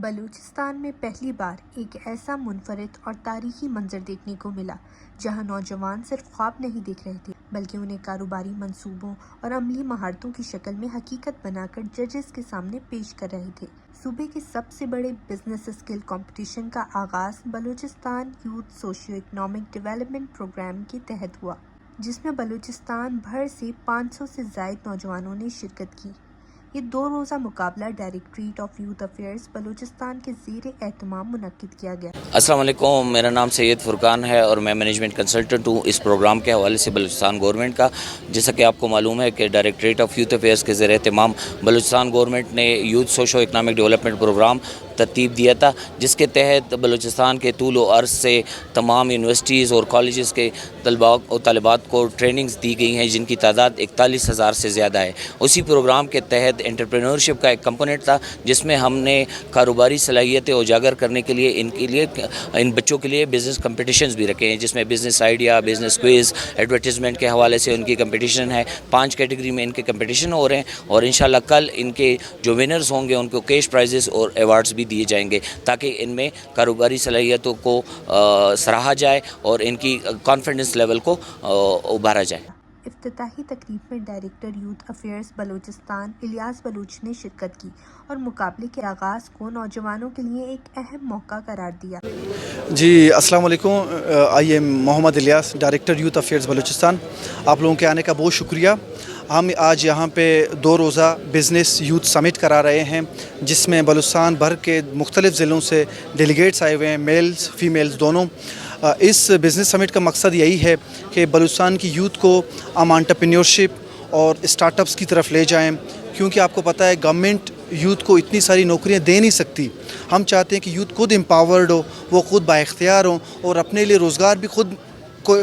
بلوچستان میں پہلی بار ایک ایسا منفرد اور تاریخی منظر دیکھنے کو ملا جہاں نوجوان صرف خواب نہیں دیکھ رہے تھے بلکہ انہیں کاروباری منصوبوں اور عملی مہارتوں کی شکل میں حقیقت بنا کر ججز کے سامنے پیش کر رہے تھے۔ صوبے کے سب سے بڑے بزنس اسکل کمپٹیشن کا آغاز Balochistan youth socio economic development program کے تحت ہوا، جس میں بلوچستان بھر سے 500 سے زائد نوجوانوں نے شرکت کی۔ یہ 2 روزہ مقابلہ directorate of youth affairs Balochistan کے زیر اہتمام منعقد کیا گیا۔ السلام علیکم، میرا نام سید فرقان ہے اور میں مینجمنٹ کنسلٹنٹ ہوں اس پروگرام کے حوالے سے بلوچستان گورنمنٹ کا۔ جیسا کہ آپ کو معلوم ہے کہ ڈائریکٹریٹ آف یوتھ افیئرز کے زیر اہتمام بلوچستان گورنمنٹ نے youth socio economic development program ترتیب دیا تھا، جس کے تحت بلوچستان کے طول و عرض سے تمام یونیورسٹیز اور کالجز کے طلباء و طالبات کو ٹریننگز دی گئی ہیں، جن کی تعداد 41,000 سے زیادہ ہے۔ اسی پروگرام کے تحت انٹرپرینورشپ کا ایک کمپوننٹ تھا، جس میں ہم نے کاروباری صلاحیتیں اجاگر کرنے کے لیے ان بچوں کے لیے بزنس کمپٹیشنز بھی رکھے ہیں، جس میں business idea, business quiz, advertisement کے حوالے سے ان کی کمپٹیشن ہے۔ 5 کیٹیگری میں ان کے کمپٹیشن ہو رہے ہیں اور انشاءاللہ کل ان کے جو ونرز ہوں گے ان کو کیش پرائزز اور ایوارڈز بھی دیے جائیں گے، تاکہ ان میں کاروباری صلاحیتوں کو سراہا جائے اور ان کی کانفیڈنس لیول کو ابھارا جائے۔ افتتاحی تقریب میں director youth affairs Balochistan Ilyas Baloch نے شرکت کی اور مقابلے کے آغاز کو نوجوانوں کے لیے ایک اہم موقع قرار دیا۔ جی السلام علیکم، I am Muhammad Ilyas, director youth affairs Balochistan. آپ لوگوں کے آنے کا بہت شکریہ۔ ہم آج یہاں پہ 2 روزہ بزنس یوتھ سمٹ کرا رہے ہیں، جس میں بلوچستان بھر کے مختلف ضلعوں سے ڈیلیگیٹس آئے ہوئے ہیں، میلز فیمیلز دونوں۔ اس بزنس سمٹ کا مقصد یہی ہے کہ بلوچستان کی یوتھ کو ہم انٹرپرینیورشپ اور اسٹارٹ اپس کی طرف لے جائیں، کیونکہ آپ کو پتہ ہے گورنمنٹ یوتھ کو اتنی ساری نوکریاں دے نہیں سکتی۔ ہم چاہتے ہیں کہ یوتھ خود امپاورڈ ہو، وہ خود بااختیار ہوں اور اپنے لیے روزگار بھی خود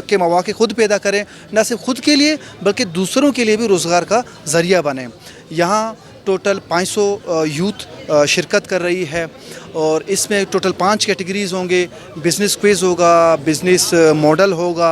کے مواقع خود پیدا کریں، نہ صرف خود کے لیے بلکہ دوسروں کے لیے بھی روزگار کا ذریعہ بنیں۔ یہاں ٹوٹل 500 یوتھ شرکت کر رہی ہے اور اس میں ٹوٹل 5 کیٹیگریز ہوں گے۔ بزنس کوئز ہوگا، بزنس ماڈل ہوگا،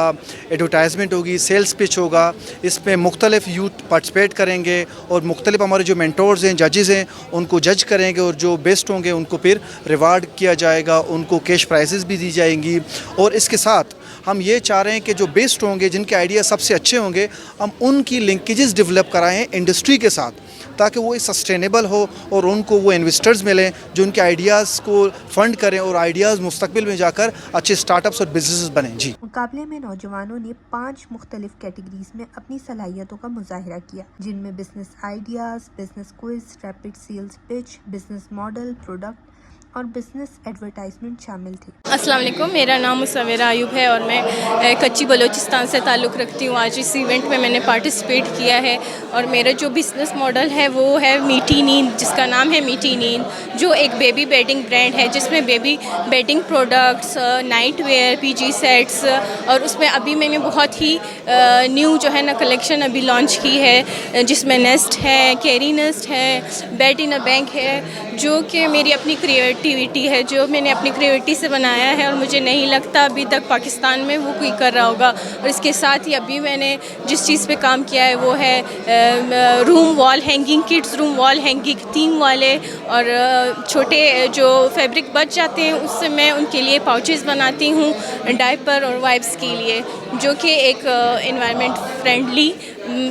ایڈورٹائزمنٹ ہوگی، سیلز پچ ہوگا۔ اس میں مختلف یوتھ پارٹیسپیٹ کریں گے اور مختلف ہمارے جو مینٹورز ہیں، ججز ہیں، ان کو جج کریں گے اور جو بیسٹ ہوں گے ان کو پھر ریوارڈ کیا جائے گا، ان کو کیش پرائزز بھی دی جائیں گی۔ اور اس کے ساتھ ہم یہ چاہ رہے ہیں کہ جو بیسٹ ہوں گے، جن کے آئیڈیا سب سے اچھے ہوں گے، ہم ان کی لنکیجز ڈیولپ کرائیں انڈسٹری کے ساتھ، تاکہ وہ سسٹینیبل ہو اور ان کو وہ انویسٹرز ملیں جو ان کے آئیڈیاز کو فنڈ کریں اور آئیڈیاز مستقبل میں جا کر اچھے سٹارٹ اپس اور بزنسز بنیں۔ جی مقابلے میں نوجوانوں نے 5 مختلف کیٹیگریز میں اپنی صلاحیتوں کا مظاہرہ کیا، جن میں business ideas, business quiz, rapid sales pitch, business model, product اور بزنس ایڈورٹائزمنٹ شامل تھے۔ السلام علیکم، میرا نام مصورہ ایوب ہے اور میں کچی بلوچستان سے تعلق رکھتی ہوں۔ آج اس ایونٹ میں نے پارٹیسپیٹ کیا ہے اور میرا جو بزنس ماڈل ہے وہ ہے میٹھی نیند، جس کا نام ہے میٹھی نیند، جو ایک بیبی بیڈنگ برانڈ ہے، جس میں baby bedding products, night wear, P G sets, اور اس میں ابھی میں نے بہت ہی نیو جو ہے نا کلیکشن ابھی لانچ کی ہے، جس میں نیسٹ ہے، کیری نیسٹ ہے، بیڈ ان اے بینک ہے، جو کہ میری اپنی کریٹیوٹی ہے، جو میں نے اپنی کریٹیوٹی سے بنایا ہے اور مجھے نہیں لگتا ابھی تک پاکستان میں وہ کوئی کر رہا ہوگا۔ اور اس کے ساتھ ہی ابھی میں نے جس چیز پہ کام کیا ہے وہ ہے روم وال ہینگنگ کٹس، روم وال ہینگنگ تھیم والے، اور چھوٹے جو فیبرک بچ جاتے ہیں اس سے میں ان کے لیے پاؤچز بناتی ہوں، ڈائپر اور وائپس کے لیے، جو کہ ایک انوائرمنٹ فرینڈلی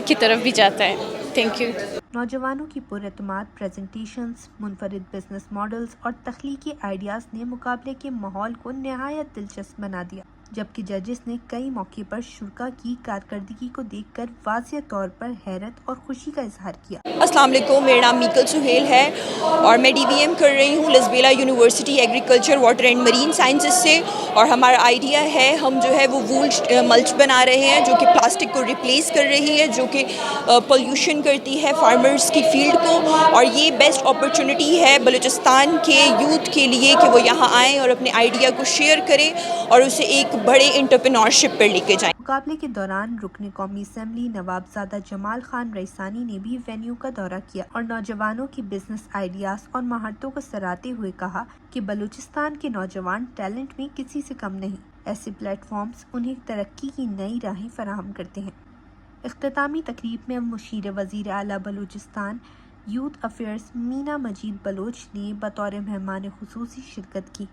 کی طرف بھی جاتا ہے۔ Thank you. نوجوانوں کی پراعتماد پریزنٹیشنز، منفرد بزنس ماڈلز اور تخلیقی آئیڈیاز نے مقابلے کے ماحول کو نہایت دلچسپ بنا دیا، جبکہ ججز نے کئی موقع پر شرکاء کی کارکردگی کو دیکھ کر واضح طور پر حیرت اور خوشی کا اظہار کیا۔ السلام علیکم، میرا نام میکل سہیل ہے اور میں ڈی بی ایم کر رہی ہوں Lasbela university agriculture, water and marine sciences سے، اور ہمارا آئیڈیا ہے ہم جو ہے وہ وول ملچ بنا رہے ہیں، جو کہ پلاسٹک کو ریپلیس کر رہی ہے، جو کہ پولوشن کرتی ہے فارمرز کی فیلڈ کو، اور یہ بیسٹ اپرچونٹی ہے بلوچستان کے یوتھ کے لیے کہ وہ یہاں آئیں اور اپنے آئیڈیا کو شیئر کریں اور اسے ایک بڑے انٹرپرینورشپ پر لے کے جائیں۔ مقابلے کے دوران رکن قومی اسمبلی نوابزادہ جمال خان ریسانی نے بھی وینیو کا دورہ کیا اور نوجوانوں کی بزنس آئیڈیاز اور مہارتوں کو سراہتے ہوئے کہا کہ بلوچستان کے نوجوان ٹیلنٹ میں کسی سے کم نہیں، ایسے پلیٹ فارمز انہیں ترقی کی نئی راہیں فراہم کرتے ہیں۔ اختتامی تقریب میں مشیر وزیر اعلیٰ بلوچستان یوتھ افیئرز مینا مجید بلوچ نے بطور مہمان خصوصی شرکت کی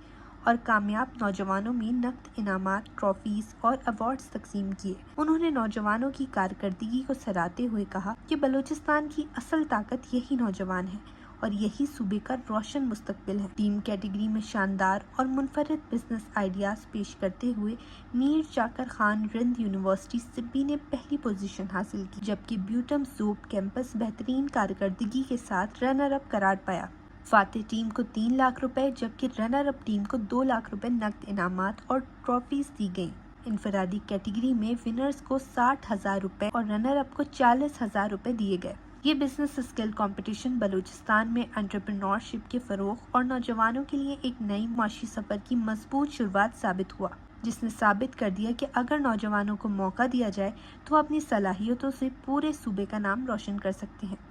اور کامیاب نوجوانوں میں نقد انعامات، ٹرافیز اور ایوارڈز تقسیم کیے۔ انہوں نے نوجوانوں کی کارکردگی کو سراہتے ہوئے کہا کہ بلوچستان کی اصل طاقت یہی نوجوان ہے اور یہی صوبے کا روشن مستقبل ہے۔ ٹیم کیٹیگری میں شاندار اور منفرد بزنس آئیڈیاز پیش کرتے ہوئے میر چاکر خان رند یونیورسٹی سبی نے پہلی پوزیشن حاصل کی، جبکہ بیوٹم زوب کیمپس بہترین کارکردگی کے ساتھ رنر اپ قرار پایا۔ فاتح ٹیم کو 3 لاکھ روپے جبکہ رنر اپ ٹیم کو 2 لاکھ روپے نقد انعامات اور ٹرافیز دی گئیں۔ انفرادی کیٹیگری میں ونرز کو 60,000 روپے اور رنر اپ کو 40,000 روپے دیے گئے۔ یہ بزنس اسکل کمپٹیشن بلوچستان میں انٹرپرینورشپ کے فروغ اور نوجوانوں کے لیے ایک نئی معاشی سفر کی مضبوط شروعات ثابت ہوا، جس نے ثابت کر دیا کہ اگر نوجوانوں کو موقع دیا جائے تو وہ اپنی صلاحیتوں سے پورے صوبے کا نام روشن کر سکتے ہیں۔